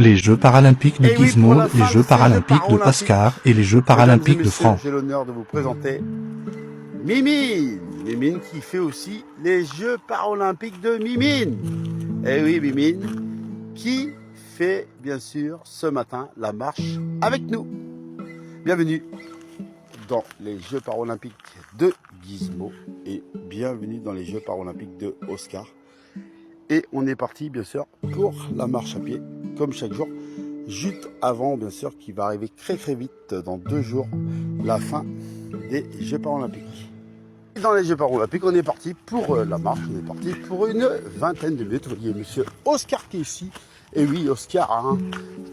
Les Jeux paralympiques de Et oui, pour Gizmo, la les fin Jeux de ces paralympiques de Paralympiques, Oscar et les Jeux mesdames et paralympiques de messieurs, Franck. j'ai l'honneur de vous présenter Mimine. Mimine qui fait aussi les Jeux paralympiques de Mimine. Et oui, Mimine qui fait bien sûr ce matin la marche avec nous. Bienvenue dans les Jeux paralympiques de Gizmo et bienvenue dans les Jeux paralympiques de Oscar. Et on est parti bien sûr pour la marche à pied, comme chaque jour, juste avant bien sûr qui va arriver très vite dans 2 jours, la fin des Jeux paralympiques. Et dans les Jeux paralympiques, on est parti pour la marche, on est parti pour une vingtaine de minutes. Vous voyez monsieur Oscar qui est ici. Et oui, Oscar hein,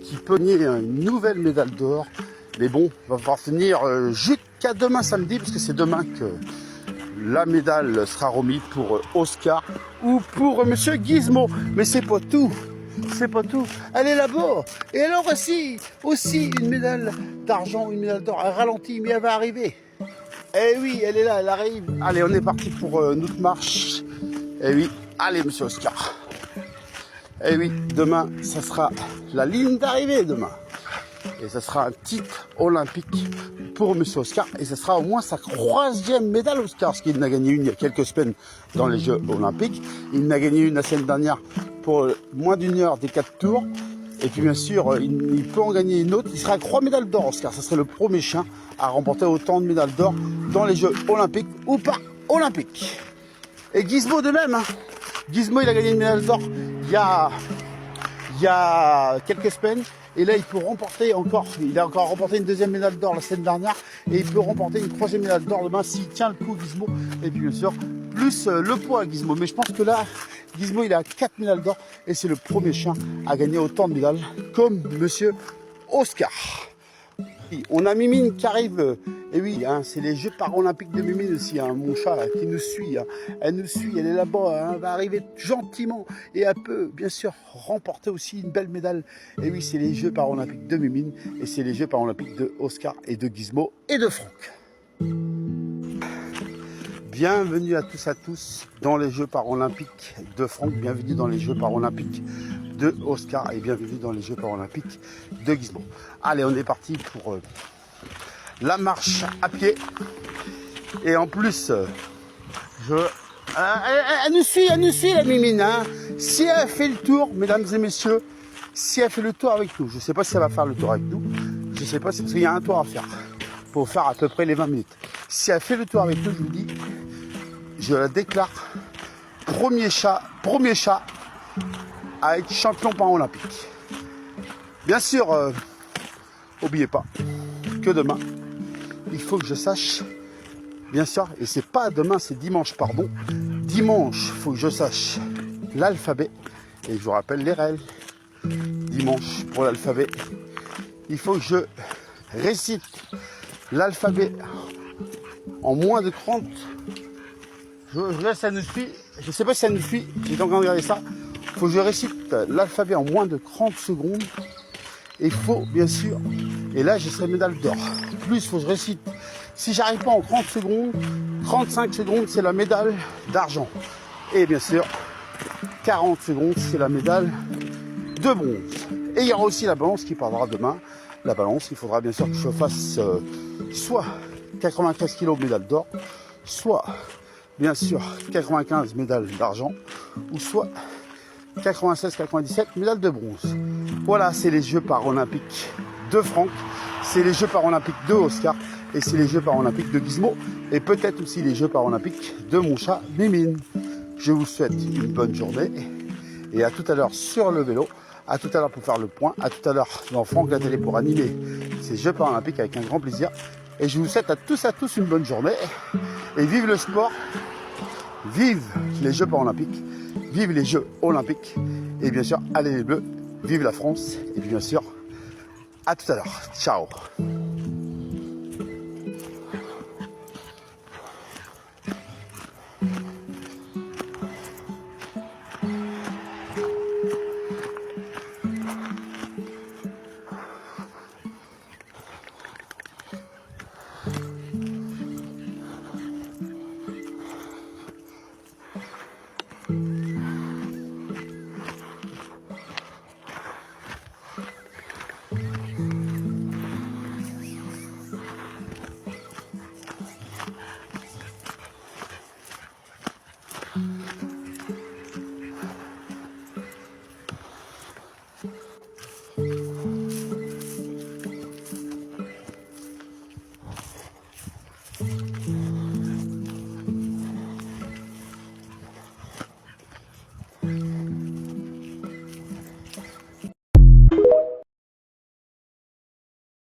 qui peut gagner une nouvelle médaille d'or. Mais bon, il va falloir tenir jusqu'à demain samedi, parce que c'est demain que la médaille sera remise pour Oscar ou pour monsieur Gizmo. Mais c'est pas tout. C'est pas tout. Elle est là-bas. Et alors aussi une médaille d'argent, une médaille d'or. Elle ralentit, mais elle va arriver. Eh oui, elle est là, elle arrive. Allez, on est parti pour notre marche. Eh oui, allez monsieur Oscar. Eh oui, demain, ça sera la ligne d'arrivée demain. Et ça sera un titre olympique pour monsieur Oscar. Et ça sera au moins sa 3e médaille Oscar. Parce qu'il en a gagné une il y a quelques semaines dans les Jeux olympiques. Il en a gagné une la semaine dernière pour moins d'une heure des 4 tours. Et puis bien sûr, il peut en gagner une autre. Il sera à 3 médailles d'or Oscar. Ça serait le premier chien à remporter autant de médailles d'or dans les Jeux olympiques ou pas olympiques. Et Gizmo de même. Hein. Gizmo, il a gagné une médaille d'or il y a quelques semaines. Et là, il peut remporter encore, il a encore remporté une 2e médaille d'or la semaine dernière. Et il peut remporter une 3e médaille d'or demain s'il tient le coup Gizmo. Et puis bien sûr, plus le poids à Gizmo. Mais je pense que là, Gizmo, il a 4 médailles d'or. Et c'est le premier chien à gagner autant de médailles comme monsieur Oscar. On a Mimine qui arrive, et oui, hein, c'est les Jeux paralympiques de Mimine aussi, hein, mon chat qui nous suit, hein. Elle nous suit, elle est là-bas, hein, elle va arriver gentiment et elle peut bien sûr remporter aussi une belle médaille. Et oui, c'est les Jeux paralympiques de Mimine et c'est les Jeux paralympiques de Oscar et de Gizmo et de Franck. Bienvenue à tous dans les Jeux paralympiques de Franck, bienvenue dans les Jeux paralympiques de Oscar et bienvenue dans les Jeux paralympiques de Gizmo. Allez, on est parti pour la marche à pied. Et en plus, elle nous suit la Mimine. Hein. Si elle fait le tour, mesdames et messieurs, si elle fait le tour avec nous, je ne sais pas si elle va faire le tour avec nous, je ne sais pas, parce qu'il y a un tour à faire pour faire à peu près les 20 minutes. Si elle fait le tour avec nous, je vous dis, je la déclare premier chat à être champion paralympique. Bien sûr, n'oubliez pas que demain, il faut que je sache, bien sûr, et c'est pas demain, c'est dimanche, pardon. Dimanche, il faut que je sache l'alphabet, et je vous rappelle les règles. Dimanche, pour l'alphabet, il faut que je récite l'alphabet en moins de 30. Ça nous suit, je ne sais pas si ça nous suit, j'étais en train de regarder ça. Il faut que je récite l'alphabet en moins de 30 secondes. Et il faut, bien sûr, et là, je serai médaille d'or. Plus, il faut que je récite. Si j'arrive pas en 30 secondes, 35 secondes, c'est la médaille d'argent. Et bien sûr, 40 secondes, c'est la médaille de bronze. Et il y aura aussi la balance qui parlera demain. La balance, il faudra bien sûr que je fasse soit 95 kg médaille d'or, soit, bien sûr, 95 médailles d'argent, ou soit 96-97 médailles de bronze. Voilà, c'est les Jeux paralympiques de Franck, c'est les Jeux paralympiques de Oscar et c'est les Jeux paralympiques de Gizmo et peut-être aussi les Jeux paralympiques de mon chat Mimine. Je vous souhaite une bonne journée et à tout à l'heure sur le vélo, à tout à l'heure pour faire le point, à tout à l'heure dans Franck la télé pour animer ces Jeux paralympiques avec un grand plaisir. Et je vous souhaite à tous une bonne journée et vive le sport, vive les Jeux paralympiques, vive les Jeux olympiques et bien sûr, allez les Bleus, vive la France et puis bien sûr, à tout à l'heure. Ciao.